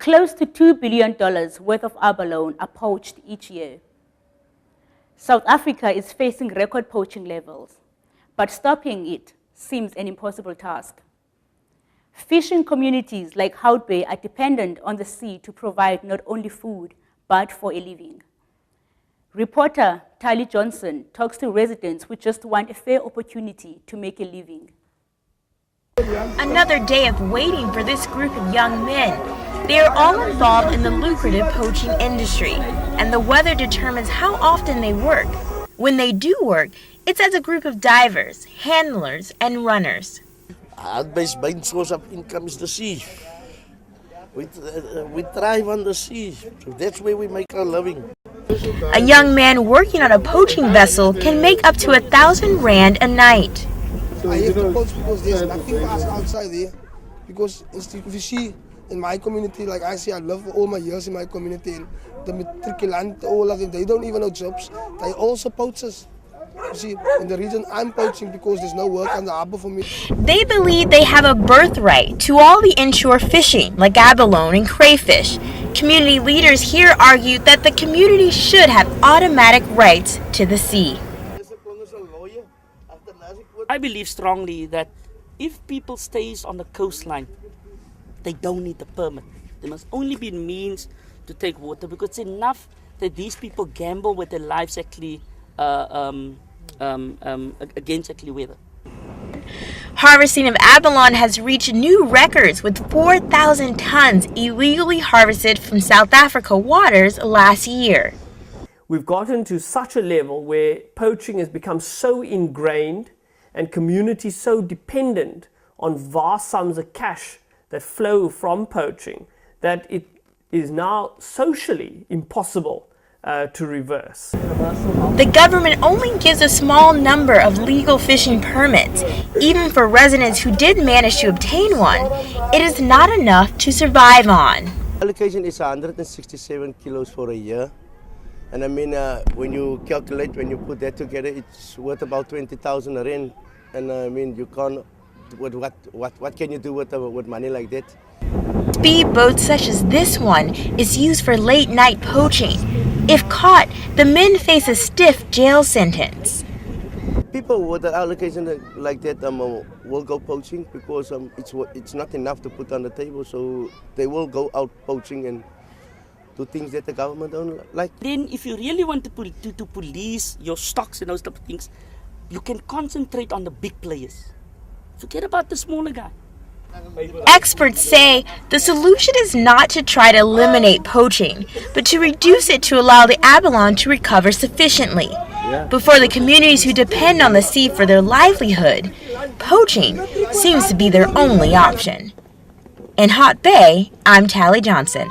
Close to $2 billion worth of abalone are poached each year. South Africa is facing record poaching levels, but stopping it seems an impossible task. Fishing communities like Hout Bay are dependent on the sea to provide not only food, but for a living. Reporter Tali Johnson talks to residents who just want a fair opportunity to make a living. Another day of waiting for this group of young men. They are all involved in the lucrative poaching industry, and the weather determines how often they work. When they do work, it's as a group of divers, handlers, and runners. Hout Bay's main source of income is the sea. We thrive on the sea, so that's where we make our living. A young man working on a poaching vessel can make up to 1,000 rand a night. I have to poach because there's nothing for us outside there. Because if you see in my community, like I say, I love all my years in my community, and the matriculant, all of them, they don't even know jobs. They also poachers. You see, in the region I'm poaching because there's no work on the harbour for me. They believe they have a birthright to all the inshore fishing, like abalone and crayfish. Community leaders here argue that the community should have automatic rights to the sea. I believe strongly that if people stays on the coastline, they don't need the permit. There must only be means to take water, because it's enough that these people gamble with their lives actually against actually weather. Harvesting of abalone has reached new records, with 4,000 tons illegally harvested from South Africa waters last year. We've gotten to such a level where poaching has become so ingrained and communities so dependent on vast sums of cash that flow from poaching that it is now socially impossible to reverse. The government only gives a small number of legal fishing permits. Even for residents who did manage to obtain one, it is not enough to survive on. Allocation is 167 kilos for a year. And I mean, when you calculate, when you put that together, it's worth about 20,000 rand. And I mean, you can't, what can you do with money like that? Speed boats such as this one is used for late night poaching. If caught, the men face a stiff jail sentence. People with an allocation like that will go poaching because it's not enough to put on the table, so they will go out poaching and do things that the government don't like. Then if you really want to police your stocks and those type of things, you can concentrate on the big players. Forget about the smaller guy. Experts say the solution is not to try to eliminate poaching, but to reduce it to allow the abalone to recover sufficiently. But for the communities who depend on the sea for their livelihood, poaching seems to be their only option. In Hout Bay, I'm Tali Johnson.